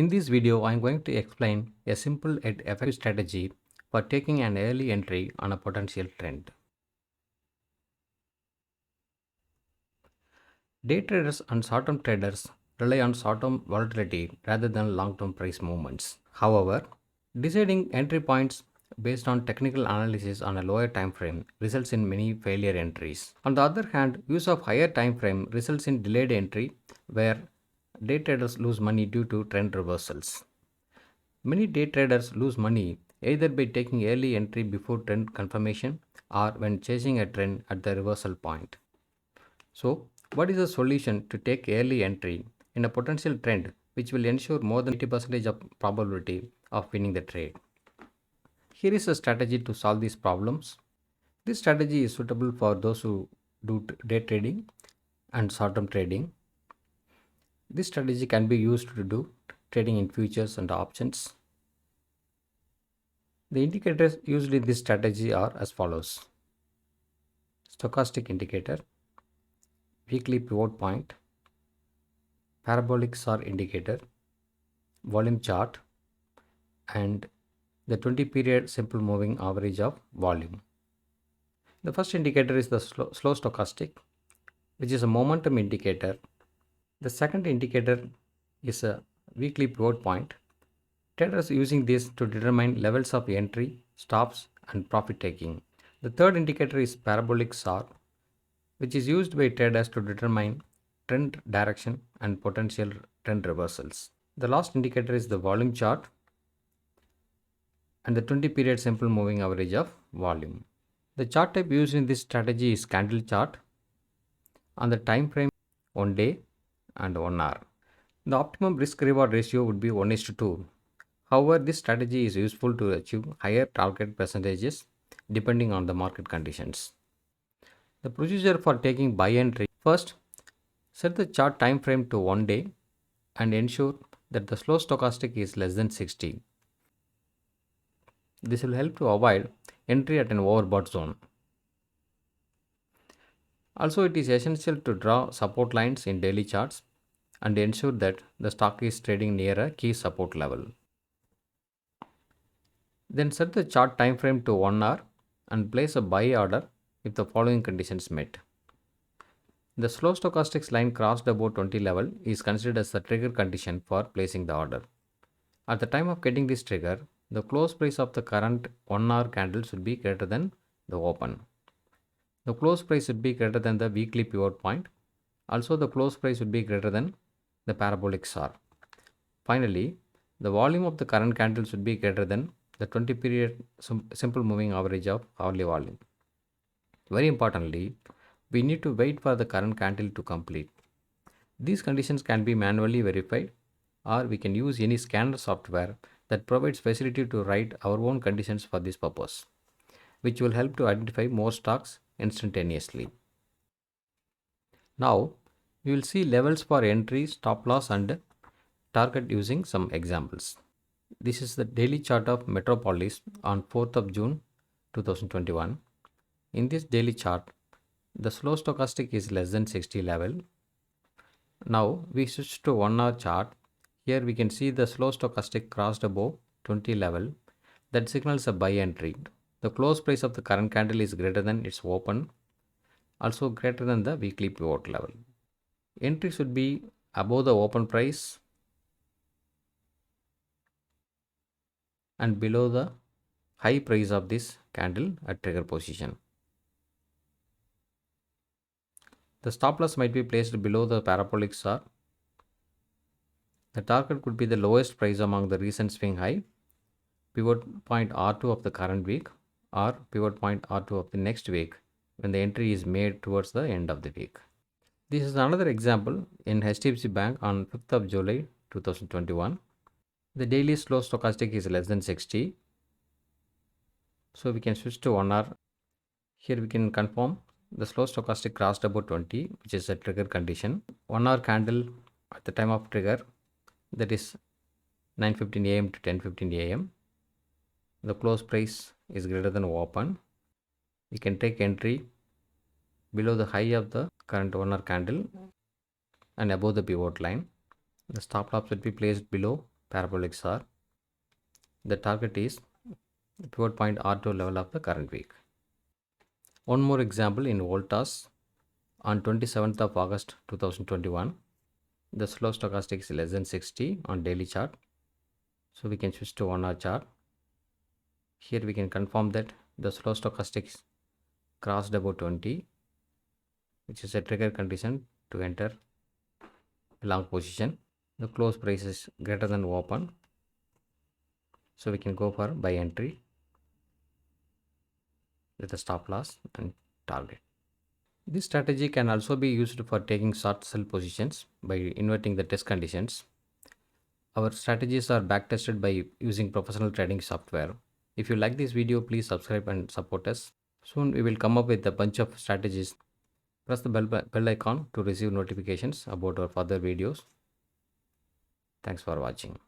In this video, I am going to explain a simple yet effective strategy for taking an early entry on a potential trend. Day traders and short-term traders rely on short-term volatility rather than long-term price movements. However, deciding entry points based on technical analysis on a lower time frame results in many failure entries. On the other hand, use of higher time frame results in delayed entry where day traders lose money due to trend reversals. Many day traders lose money either by taking early entry before trend confirmation or when chasing a trend at the reversal point. So, what is the solution to take early entry in a potential trend which will ensure more than 80% of probability of winning the trade? Here is a strategy to solve these problems. This strategy is suitable for those who do day trading and short-term trading. This strategy can be used to do trading in futures and options. The indicators used in this strategy are as follows: stochastic indicator, weekly pivot point, parabolic SAR indicator, volume chart, and the 20 period simple moving average of volume. The first indicator is the slow stochastic, which is a momentum indicator. The second indicator is a weekly pivot point. Traders using this to determine levels of entry, stops, and profit taking. The third indicator is parabolic SAR, which is used by traders to determine trend direction and potential trend reversals. The last indicator is the volume chart and the 20 period simple moving average of volume. The chart type used in this strategy is candle chart on the time frame 1 day and 1 hour. The optimum risk reward ratio would be 1:2. However, this strategy is useful to achieve higher target percentages depending on the market conditions. The procedure for taking buy entry: first, set the chart time frame to 1 day and ensure that the slow stochastic is less than 60. This will help to avoid entry at an overbought zone. Also, it is essential to draw support lines in daily charts and ensure that the stock is trading near a key support level. Then set the chart time frame to 1 hour and place a buy order if the following conditions met. The slow stochastics line crossed above 20 level is considered as the trigger condition for placing the order. At the time of getting this trigger, the close price of the current 1 hour candle should be greater than the open. The close price should be greater than the weekly pivot point. Also, the close price should be greater than the parabolic SAR. Finally, the volume of the current candle should be greater than the 20 period simple moving average of hourly volume. Very importantly, we need to wait for the current candle to complete. These conditions can be manually verified, or we can use any scanner software that provides facility to write our own conditions for this purpose, which will help to identify more stocks instantaneously. Now, we will see levels for entry, stop loss, and target using some examples. This is the daily chart of Metropolis on 4th of June 2021. In this daily chart, the slow stochastic is less than 60 level. Now we switch to 1 hour chart. Here we can see the slow stochastic crossed above 20 level. That signals a buy entry. The close price of the current candle is greater than its open, also greater than the weekly pivot level. Entry should be above the open price and below the high price of this candle at trigger position. The stop loss might be placed below the parabolic SAR. The target could be the lowest price among the recent swing high, pivot point R2 of the current week, or pivot point R2 of the next week when the entry is made towards the end of the week. This is another example in HDFC Bank on 5th of July 2021. The daily slow stochastic is less than 60. So we can switch to 1 hour. Here we can confirm the slow stochastic crossed above 20, which is a trigger condition. 1 hour candle at the time of trigger, that is 9:15 a.m. to 10:15 a.m. The close price is greater than open. We can take entry below the high of the current 1 hour candle and above the pivot line. The stop loss should be placed below parabolics are. The target is pivot point R2 level of the current week. One more example in Voltas on 27th of August 2021, the slow stochastic is less than 60 on daily chart. So we can switch to 1 hour chart. Here we can confirm that the slow stochastic crossed above 20, which is a trigger condition to enter a long position. The close price is greater than open, so we can go for buy entry with a stop loss and target. This strategy can also be used for taking short sell positions by inverting the test conditions. Our strategies are backtested by using professional trading software. If you like this video, please subscribe and support us. Soon we will come up with a bunch of strategies. Press the bell icon to receive notifications about our further videos. Thanks for watching.